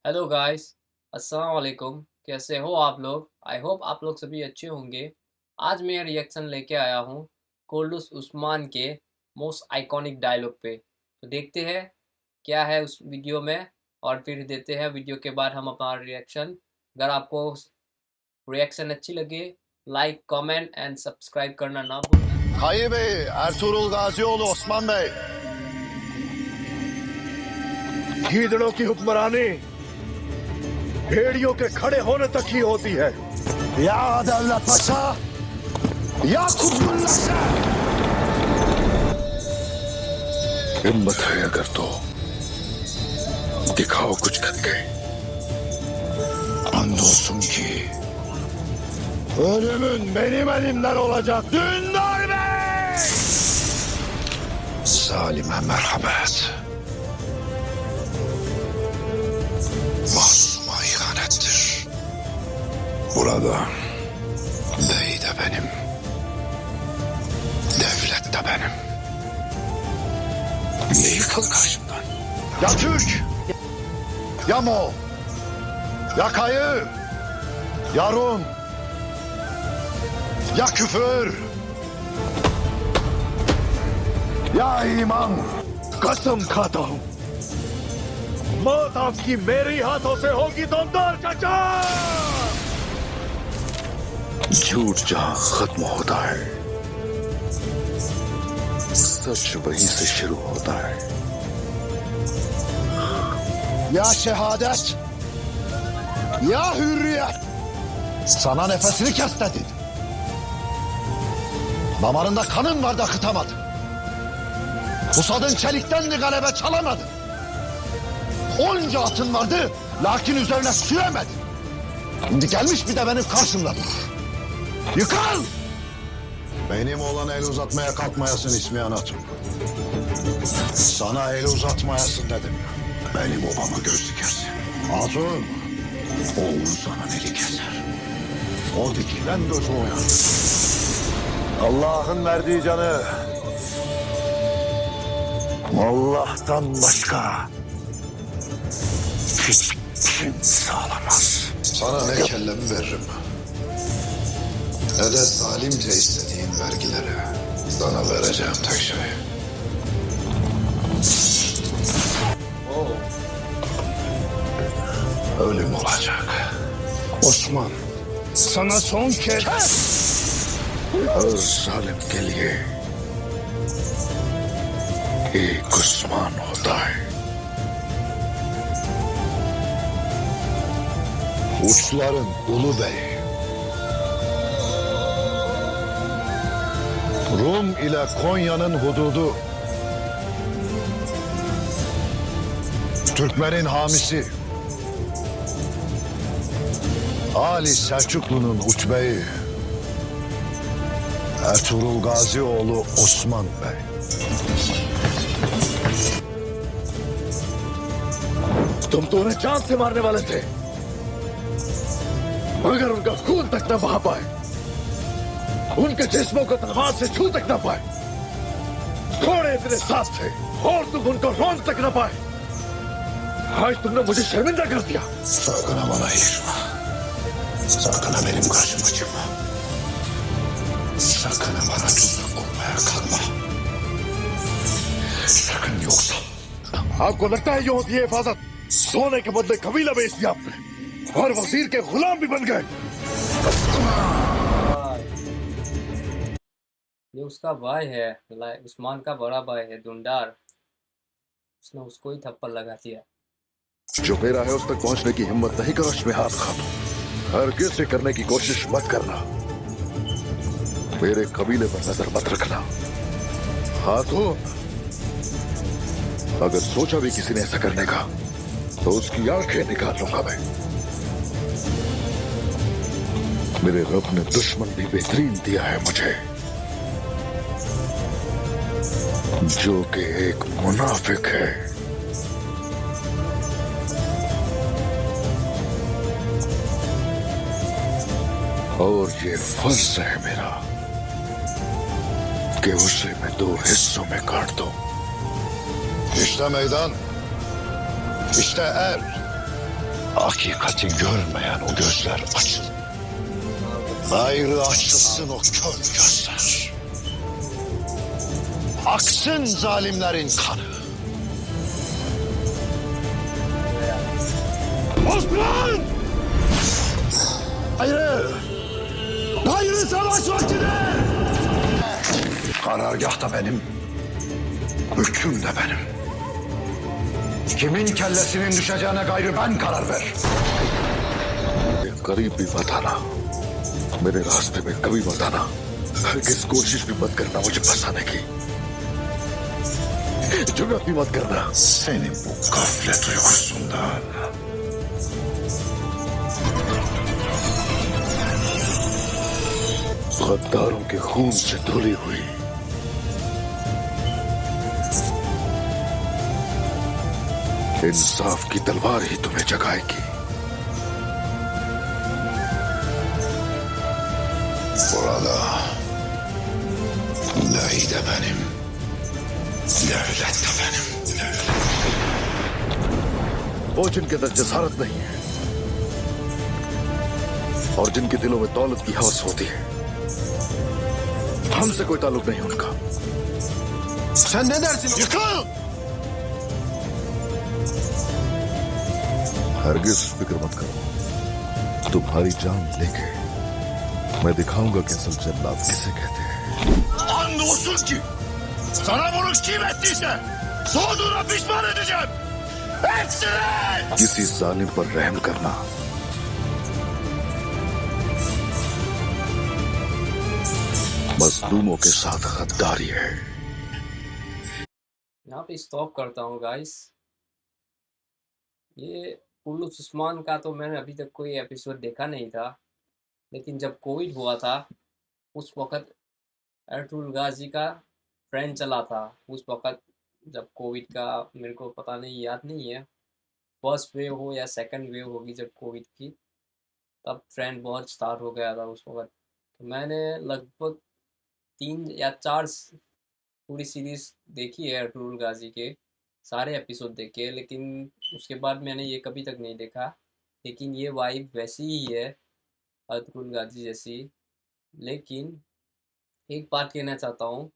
Hello guys, अस्सलाम वालेकुम। कैसे हो आप लोग? आई होप आप लोग सभी अच्छे होंगे। आज मैं रिएक्शन लेके आया हूँ कोल्डूस उस्मान के मोस्ट आइकॉनिक डायलॉग पे। तो देखते हैं क्या है उस वीडियो में और फिर देते हैं वीडियो के बाद हम अपना रिएक्शन। अगर आपको रिएक्शन अच्छी लगे, लाइक कमेंट एंड सब्सक्राइब करना ना भूलना। Hayır Bey, Ertuğrul Gazioğlu Osman Bey. गीदड़ों की हुक्मरानी भेड़ियों के खड़े होने तक ही होती है। Ya Devlet Paşa, ya Kutlullaşa. हिम्मत है अगर तो दिखाओ कुछ करके। Andolsun ki ölümün benim elimden olacak Dündar Bey. Zalime merhamet. Masuma ihanettir. Burada bey de benim, devlet de benim. Ne yıkıl karşımdan? Ya Türk, ya Moğol, ya Kayı, ya Rum, ya küfür, ya iman. कसम खाता हूं मौत आपकी मेरे हाथों से होगी दमदार चाचा। झूठ जहां खत्म होता है, सच वहीं से शुरू होता है। Ya şehadet, ya hürriyet. Sana nefesini kes dedim. Damarında kanın vardı, akıtamadın. Pusadın çelikten galebe çalamadın. Onca atın vardı, lakin üzerine süremedin. Şimdi gelmiş bir de benim karşımda dur. Yıkıl! Benim olan el uzatmaya kalkmayasın İsmihan Hatun. Sana el uzatmayasın dedim. Benim obama göz dikersin. Hatun, oğlun sana eli keser. O dikilen gözü oyar. Allah'ın verdiği canı Allah'tan başka hiç kimse alamaz. Sana ne kellemi veririm, ne de zalimce istediğin vergileri. Sana vereceğim tek şey, Oh, ölüm olacak. Osman, sana son kez हर जालिम के लिए एक उस्मान होता है। Uçların Ulu Bey, Rum ile Konya'nın hududu, Türkmen'in hamisi, Ali Selçuklu'nun uçbeyi, Ertuğrul Gazioğlu Osman Bey. तुम तो उन्हें चांद से मारने वाले थे, मगर उनका खून तक न बहा पाए, उनके जिस्मों को तलवार से छू तक न पाए। घोड़े इतने साफ थे और तुम उनको रोक तक न पाए। आज तुमने मुझे शर्मिंदा कर दिया। Sakın ha bana ilişme. Sakın ha benim karşıma çıkma. Sakın ha bana tuzak kurmaya kalkma. Sakın yoksa. आपको लगता है ये होती है हिफाजत? सोने के बदले कबीला बेच दिया आपने और वजीर के गुलाम भी बन गए। ये उसका भाई है, उस्मान का बड़ा भाई है दुंडार। उसने उसको ही थप्पड़ लगा दिया। जो मेरा है उस तक पहुंचने की हिम्मत नहीं करो शमिहाद खातून। हरगिज़ से करने की कोशिश मत करना। मेरे कबीले पर नजर मत रखना खातून। अगर सोचा भी किसी ने ऐसा करने का तो उसकी आंखें निकाल लूंगा मैं। मेरे रब ने दुश्मन भी बेहतरीन दिया है मुझे, जो कि एक मुनाफिक है। और ये फर्ज है मेरा कि उसे मैं 2 हिस्सों में काट दूं। İşte meydan, işte er, Hakikati görmeyen o gözler açın. Gayrı açılsın o kör gözler. Aksın zalimlerin kanı. Osman! Gayrı! Gayrı savaş vaktine! Karargah da benim. Hüküm de benim. Kimin kellesinin düşeceğine gayrı ben karar ver. करीब भी मत आना मेरे रास्ते में कभी मत आना हरगिज कोशिश भी मत करना मुझे फंसाने की जुर्रत भी मत करना Seni bu gaflet uykusundan गद्दारों के खून से धुली हुई इंसाफ की तलवार ही तुम्हें जगाएगी burada dahi de benim, devlet de benim. वो जिनके अंदर जसारत नहीं है और जिनके दिलों में दौलत की हवस होती है हमसे कोई ताल्लुक नहीं उनका Sen ne dersin? Yıkıl! हरगिज फिक्र मत करो तुम्हारी जान लेके मैं दिखाऊंगा कि असल जन्नत किसे कहते हैं Andolsun ki sana bunu kim ettiyse soğuduğuna pişman edeceğim. Hepsini! किसी जालिम पर रहम करना मजलूमों के साथ गद्दारी है यहाँ पे स्टॉप करता हूँ गाइस। ये कुल्लूस उस्मान का तो मैंने अभी तक कोई एपिसोड देखा नहीं था, लेकिन जब कोविड हुआ था उस वक़्त एर्तुगरुल गाजी का ट्रेंड चला था। उस वक़्त जब कोविड का मेरे को पता नहीं, याद नहीं है, फर्स्ट वेव हो या सेकंड वेव होगी जब कोविड की, तब ट्रेंड बहुत स्टार्ट हो गया था उस वक़्त। तो मैंने लगभग 3 या 4 पूरी सीरीज़ देखी है एर्तुगरुल गाजी के, सारे एपिसोड देखे, लेकिन उसके बाद मैंने ये कभी तक नहीं देखा। लेकिन ये वाइब वैसी ही है एर्तुगरुल गाजी जैसी। लेकिन एक बात कहना चाहता हूँ,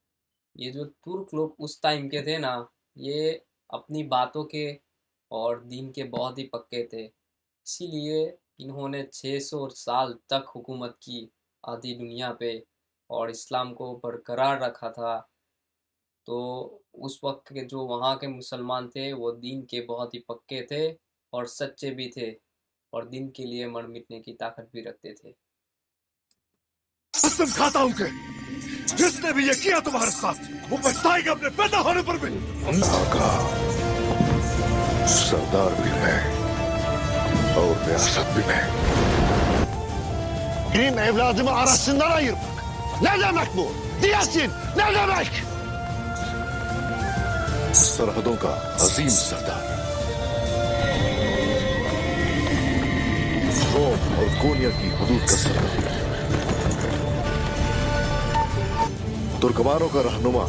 ये जो तुर्क लोग उस टाइम के थे ना, ये अपनी बातों के और दीन के बहुत ही पक्के थे। इसीलिए इन्होंने 600 साल तक हुकूमत की आधी दुनिया पे और इस्लाम को बरकरार रखा था। तो उस वक्त के जो वहाँ के मुसलमान थे वो दीन के बहुत ही पक्के थे और सच्चे भी थे और दीन के लिए मर मिटने की ताकत भी रखते थे। कसम खाता हूं कि जिसने भी ये किया तुम्हारे साथ वो पछताएगा अपने पैदा होने पर भी नागा सरदार भी मैं और रियासत भी मैं Benim evladımı arasından ayırmak. Ne demek bu? Diyesin ne demek? सरहदों का अजीम सरदार रोम और कोनिया की हदूद का सरदार तुर्कमानों का रहनुमा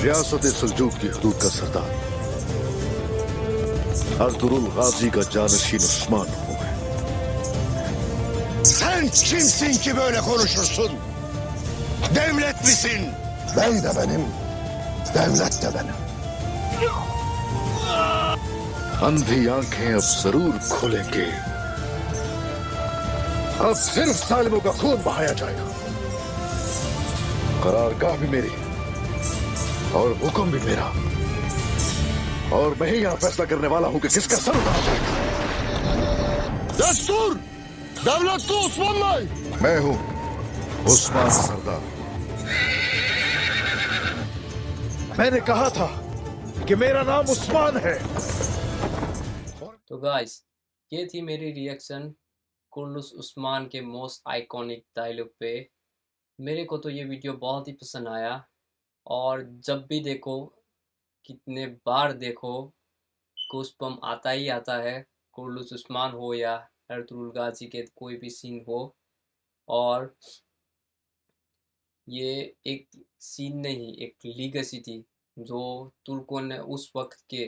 रियासत सल्जूक की हदूद का सरदार एर्तुगरुल गाजी का जानशीन उस्मान हूं मैं Sen kimsin ki böyle konuşursun? Devlet misin? Bey de benim, devlet de benim. अंधी आंखें अब जरूर खोलेंगे अब सिर्फ सालिमों का खून बहाया जाएगा करारगाह भी मेरी और हुक्म भी मेरा और मैं ही यहाँ फैसला करने वाला हूँ कि किसका सर उतारा जाएगा Destur! Devletli Osmanlı! मैं हूँ उस्मान सरदार मैंने कहा था कि मेरा नाम उस्मान है तो गाइस, ये थी मेरी रिएक्शन कुल्लूस उस्मान के मोस्ट आइकॉनिक डायलॉग पे। मेरे को तो ये वीडियो बहुत ही पसंद आया और जब भी देखो, कितने बार देखो, गूज़बम्प आता ही आता है। कुल्लूस उस्मान हो या एर्तुगरुल गाजी के कोई भी सीन हो। और ये एक सीन नहीं, एक लीगेसी थी जो तुर्कों ने उस वक्त के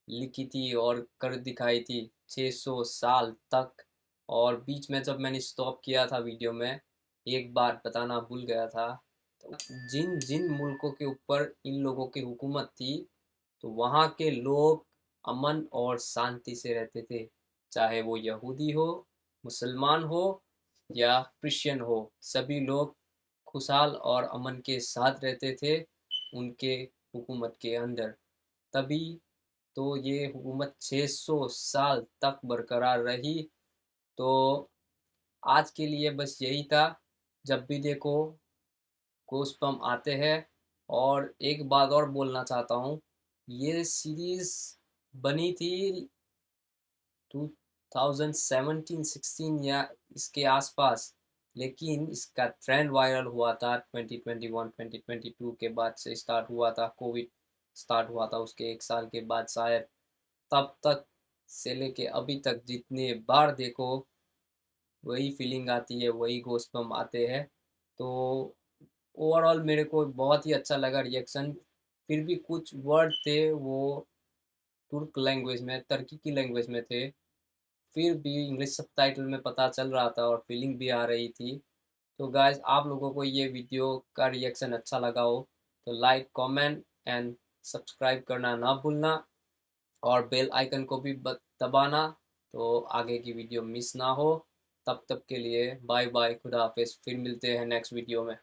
लिखी थी और कर दिखाई थी 600 साल तक। और बीच में जब मैंने स्टॉप किया था वीडियो में, एक बात बताना भूल गया था। तो जिन जिन मुल्कों के ऊपर इन लोगों की हुकूमत थी, तो वहाँ के लोग अमन और शांति से रहते थे, चाहे वो यहूदी हो, मुसलमान हो या क्रिश्चियन हो। सभी लोग खुशहाल और अमन के साथ रहते थे उनके हुकूमत के अंदर। तभी तो ये हुकूमत 600 साल तक बरकरार रही। तो आज के लिए बस यही था। जब भी देखो गोस्पम आते हैं। और एक बात और बोलना चाहता हूँ, ये सीरीज़ बनी थी 2017-16 या इसके आसपास, लेकिन इसका ट्रेंड वायरल हुआ था 2021-2022 के बाद से स्टार्ट हुआ था। कोविड स्टार्ट हुआ था उसके एक साल के बाद शायद। तब तक से लेके अभी तक जितने बार देखो वही फीलिंग आती है, वही गोस्पम आते हैं। तो ओवरऑल मेरे को बहुत ही अच्छा लगा रिएक्शन। फिर भी कुछ वर्ड थे वो तुर्क लैंग्वेज में, तुर्की की लैंग्वेज में थे, फिर भी इंग्लिश सबटाइटल में पता चल रहा था और फीलिंग भी आ रही थी। तो गाइज, आप लोगों को ये वीडियो का रिएक्शन अच्छा लगा हो तो लाइक, कमेंट एंड सब्सक्राइब करना ना भूलना, और बेल आइकन को भी दबाना, तो आगे की वीडियो मिस ना हो। तब तक के लिए बाय बाय, खुदा हाफिज़। फिर मिलते हैं नेक्स्ट वीडियो में।